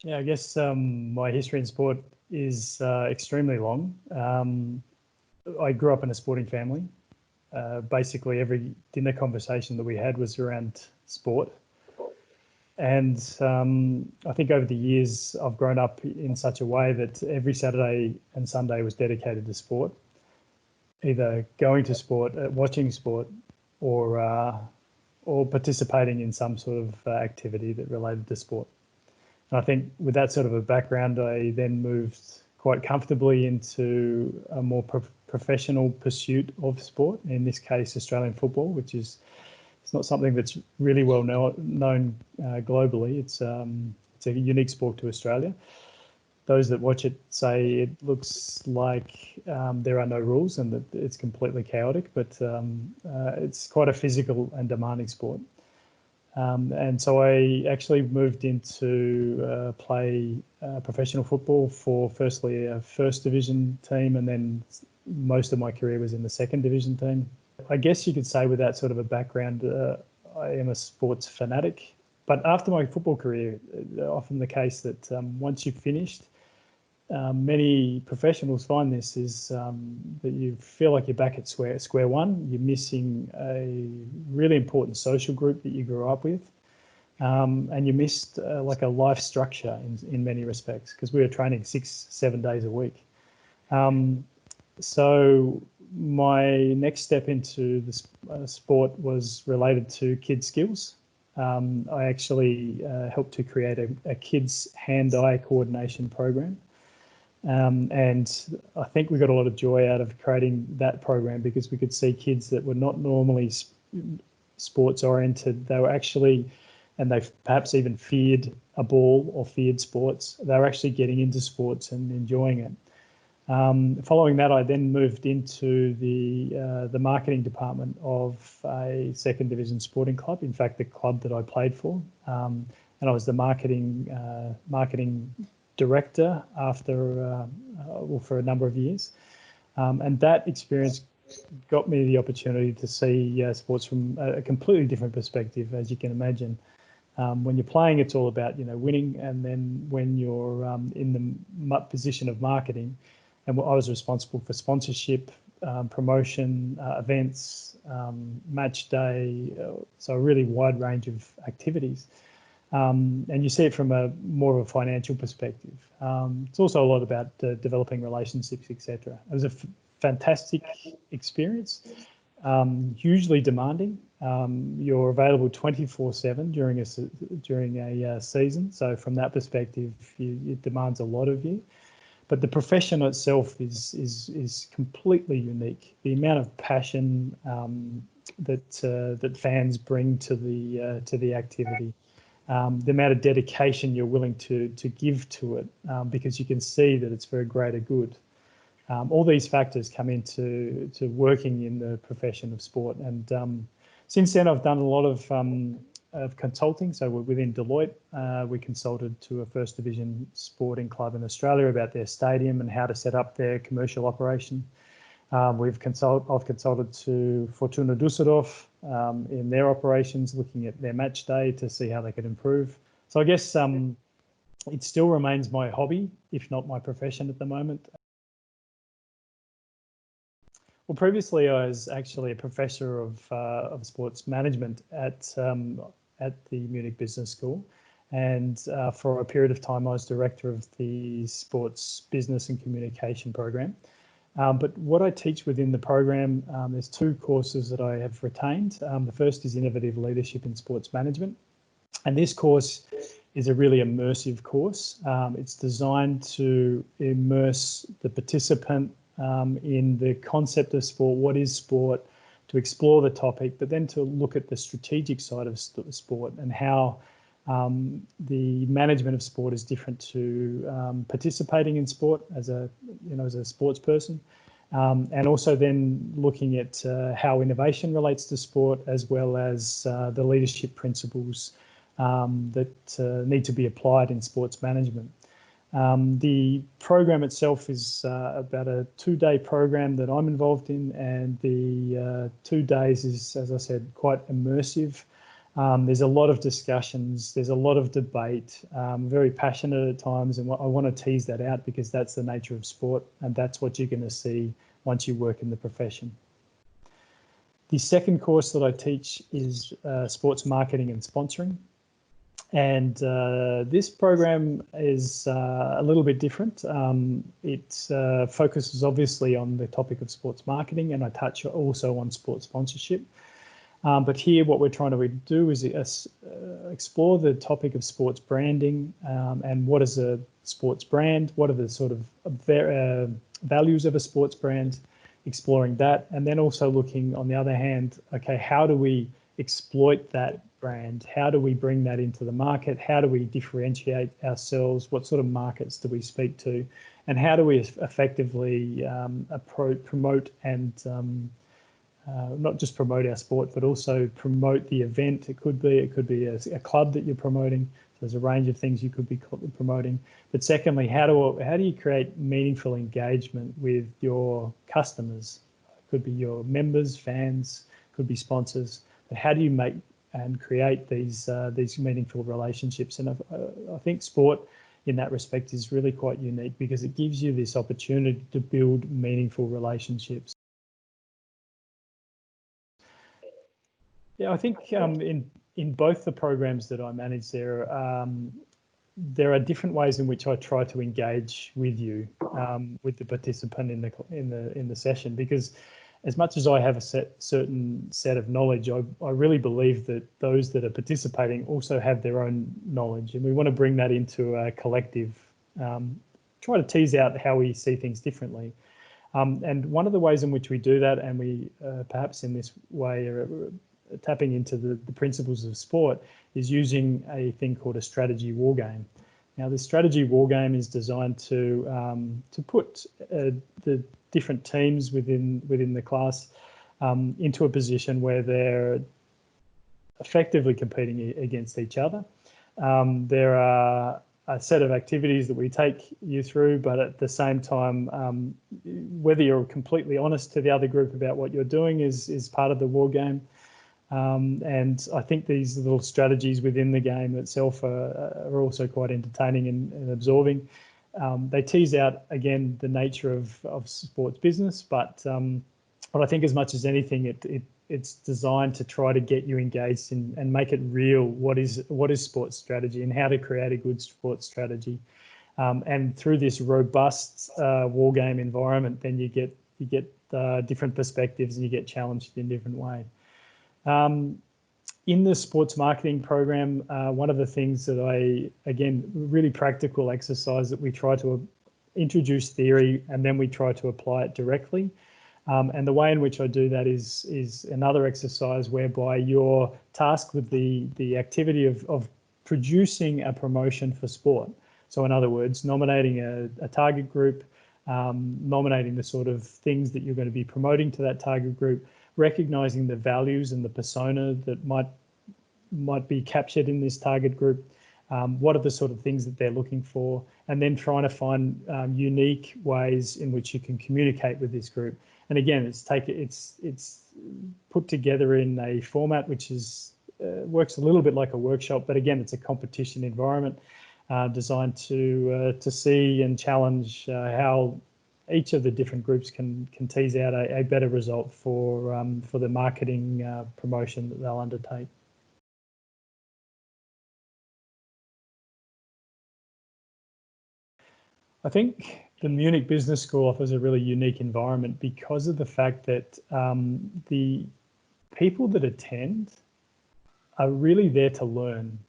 Yeah, I guess my history in sport is extremely long. I grew up in a sporting family. Basically, every dinner conversation that we had was around sport. And I think over the years, I've grown up in such a way that every Saturday and Sunday was dedicated to sport, either going to sport, watching sport, or participating in some sort of activity that related to sport. And I think with that sort of a background, I then moved quite comfortably into a more professional pursuit of sport, in this case, Australian football, which is it's not something that's really well known globally. It's a unique sport to Australia. Those that watch it say it looks like there are no rules and that it's completely chaotic, but it's quite a physical and demanding sport. And so I actually moved into play professional football for firstly a first division team, and then most of my career was in the second division team. I guess you could say with that sort of a background, I am a sports fanatic. But after my football career, often the case that once you've finished, many professionals find this is that you feel like you're back at square one. You're missing a really important social group that you grew up with, and you missed like a life structure in many respects, because we were training 6-7 days a week. So my next step into the sport was related to kids skills. I actually helped to create a kids hand-eye coordination program. And I think we got a lot of joy out of creating that program, because we could see kids that were not normally sports oriented. They were actually, and they perhaps even feared a ball or feared sports, they were actually getting into sports and enjoying it. Following that, I then moved into the marketing department of a second division sporting club. In fact, the club that I played for, and I was the marketing director for a number of years. And that experience got me the opportunity to see sports from a completely different perspective, as you can imagine. When you're playing, it's all about winning, and then when you're in the position of marketing, and I was responsible for sponsorship, promotion, events, match day, so a really wide range of activities. And you see it from a more of a financial perspective. It's also a lot about developing relationships, etc. It was a fantastic experience, hugely demanding. You're available 24/7 during a season, so from that perspective, it demands a lot of you. But the profession itself is completely unique. The amount of passion that fans bring to the activity. The amount of dedication you're willing to give to it, because you can see that it's for a greater good. All these factors come into working in the profession of sport. And since then, I've done a lot of consulting. So within Deloitte, we consulted to a first division sporting club in Australia about their stadium and how to set up their commercial operation. I've consulted to Fortuna Düsseldorf in their operations, looking at their match day to see how they could improve. So I guess it still remains my hobby, if not my profession at the moment. Well, previously I was actually a professor of sports management at the Munich Business School, and for a period of time I was director of the Sports Business and Communication program. But what I teach within the program, there's 2 courses that I have retained. The first is Innovative Leadership in Sports Management. And this course is a really immersive course. It's designed to immerse the participant in the concept of sport, what is sport, to explore the topic, but then to look at the strategic side of sport and how the management of sport is different to participating in sport as a sports person, and also then looking at how innovation relates to sport, as well as the leadership principles that need to be applied in sports management. The program itself is about a 2-day program that I'm involved in, and the 2 days is, as I said, quite immersive. There's a lot of discussions, there's a lot of debate, very passionate at times, and I want to tease that out because that's the nature of sport, and that's what you're going to see once you work in the profession. The second course that I teach is sports marketing and sponsoring. And this program is a little bit different. It focuses obviously on the topic of sports marketing, and I touch also on sports sponsorship. But here what we're trying to do is explore the topic of sports branding, and what is a sports brand, what are the sort of values of a sports brand, exploring that, and then also looking on the other hand, okay, how do we exploit that brand? How do we bring that into the market? How do we differentiate ourselves? What sort of markets do we speak to? And how do we effectively promote and not just promote our sport, but also promote the event? It could be a club that you're promoting. So there's a range of things you could be promoting. But secondly, how do you create meaningful engagement with your customers? It could be your members, fans, could be sponsors. But how do you make and create these meaningful relationships? And I think sport in that respect is really quite unique because it gives you this opportunity to build meaningful relationships. Yeah, I think in both the programs that I manage, there are different ways in which I try to engage with you, with the participant in the session, because as much as I have a certain set of knowledge, I really believe that those that are participating also have their own knowledge, and we want to bring that into a collective, try to tease out how we see things differently. And one of the ways in which we do that, and we perhaps in this way are tapping into the principles of sport, is using a thing called a strategy war game. Now, the strategy war game is designed to put the different teams within the class into a position where they're effectively competing against each other. There are a set of activities that we take you through, but at the same time, whether you're completely honest to the other group about what you're doing is part of the war game. And I think these little strategies within the game itself are also quite entertaining and absorbing. They tease out, again, the nature of sports business, but I think as much as anything, it's designed to try to get you engaged and make it real. What is sports strategy and how to create a good sports strategy? And through this robust war game environment, then you get different perspectives and you get challenged in a different way. In the sports marketing program, one of the things that again, really practical exercise that we try to introduce theory and then we try to apply it directly. And the way in which I do that is another exercise whereby you're tasked with the activity of producing a promotion for sport. So in other words, nominating a target group, nominating the sort of things that you're going to be promoting to that target group, recognizing the values and the persona that might be captured in this target group, what are the sort of things that they're looking for, and then trying to find unique ways in which you can communicate with this group. And again, it's put together in a format which works a little bit like a workshop, but again, it's a competition environment designed to see and challenge how each of the different groups can tease out a better result for the marketing promotion that they'll undertake. I think the Munich Business School offers a really unique environment because of the fact that the people that attend are really there to learn.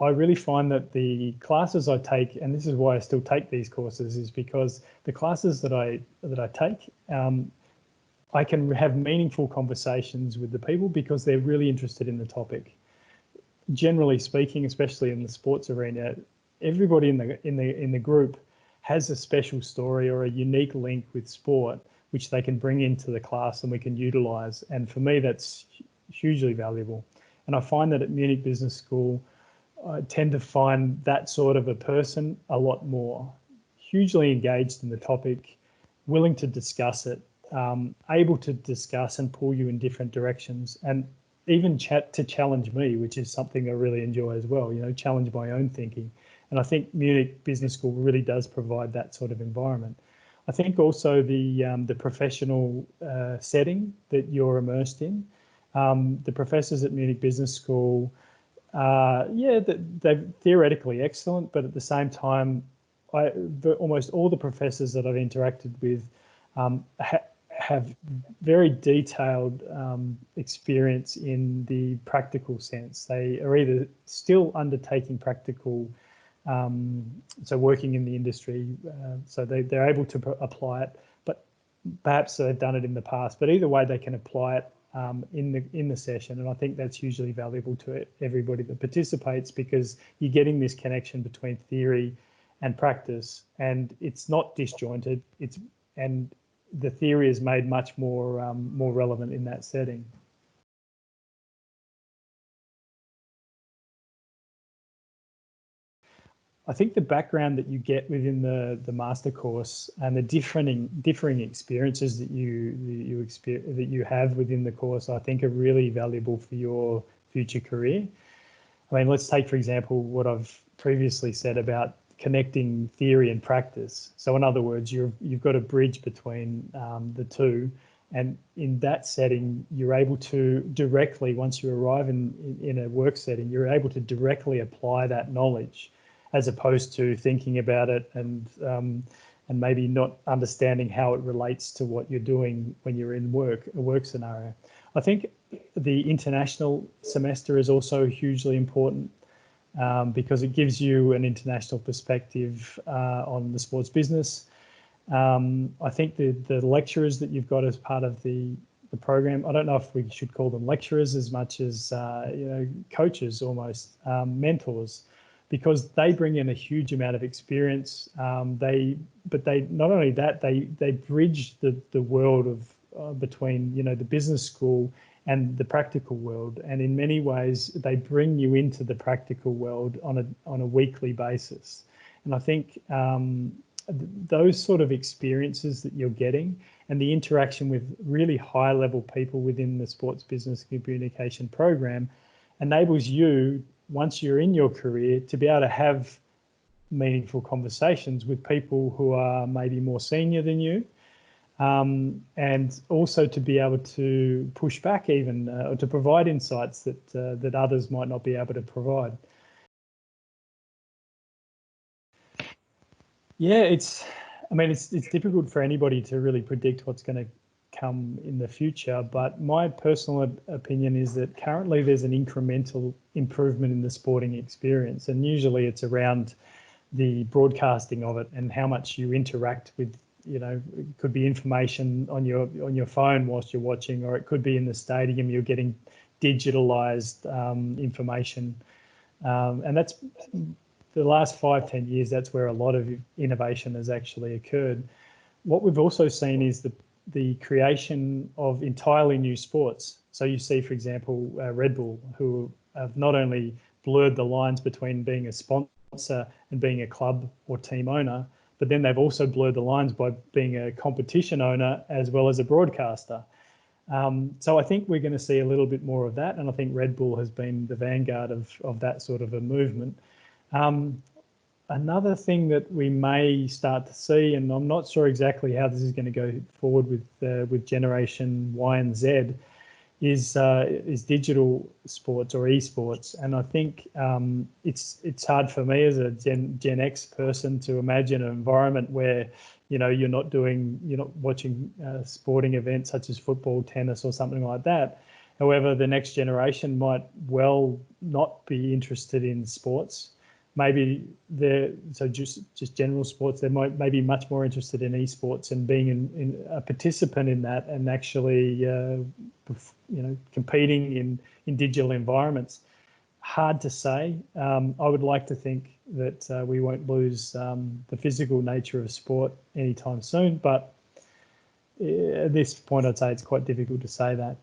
I really find that the classes I take, and this is why I still take these courses, is because the classes that I take, I can have meaningful conversations with the people because they're really interested in the topic. Generally speaking, especially in the sports arena, everybody in the group has a special story or a unique link with sport, which they can bring into the class and we can utilize. And for me, that's hugely valuable. And I find that at Munich Business School, I tend to find that sort of a person a lot more, hugely engaged in the topic, willing to discuss it, able to discuss and pull you in different directions. And even to challenge me, which is something I really enjoy as well, challenge my own thinking. And I think Munich Business School really does provide that sort of environment. I think also the professional setting that you're immersed in, the professors at Munich Business School, they're theoretically excellent, but at the same time, almost all the professors that I've interacted with have very detailed experience in the practical sense. They are either still undertaking practical, so working in the industry, so they're able to apply it, but perhaps they've done it in the past. But either way, they can apply it in the session, and I think that's usually valuable to everybody that participates, because you're getting this connection between theory and practice, and it's not disjointed. And the theory is made much more relevant in that setting. I think the background that you get within the master course and the differing experiences that you have within the course, I think, are really valuable for your future career. I mean, let's take, for example, what I've previously said about connecting theory and practice. So in other words, you've got a bridge between the two, and in that setting, you're able to directly, once you arrive in a work setting, you're able to directly apply that knowledge, as opposed to thinking about it and maybe not understanding how it relates to what you're doing when you're in a work scenario. I think the international semester is also hugely important because it gives you an international perspective on the sports business. I think the lecturers that you've got as part of the program, I don't know if we should call them lecturers as much as coaches, almost mentors, because they bring in a huge amount of experience. But they not only that, they bridge the world of between the business school and the practical world, and in many ways they bring you into the practical world on a weekly basis. And I think those sort of experiences that you're getting, and the interaction with really high level people within the sports business communication program, enables you, once you're in your career, to be able to have meaningful conversations with people who are maybe more senior than you, and also to be able to push back even, or to provide insights that others might not be able to provide. Yeah, it's difficult for anybody to really predict what's going to come in the future, but my personal opinion is that currently there's an incremental improvement in the sporting experience, and usually it's around the broadcasting of it and how much you interact with, it could be information on your phone whilst you're watching, or it could be in the stadium, you're getting digitalized information, and that's the last 5-10 years, that's where a lot of innovation has actually occurred. What we've also seen is the creation of entirely new sports. So you see, for example, Red Bull, who have not only blurred the lines between being a sponsor and being a club or team owner, but then they've also blurred the lines by being a competition owner as well as a broadcaster. So I think we're going to see a little bit more of that, and I think Red Bull has been the vanguard of that sort of a movement. Another thing that we may start to see, and I'm not sure exactly how this is going to go forward with Generation Y and Z, is digital sports or esports. And I think it's hard for me as a Gen X person to imagine an environment where you're not watching sporting events such as football, tennis, or something like that. However, the next generation might well not be interested in sports. Maybe just general sports. They may be much more interested in esports and being in a participant in that, and actually competing in digital environments. Hard to say. I would like to think that we won't lose the physical nature of sport anytime soon, but at this point I'd say it's quite difficult to say that.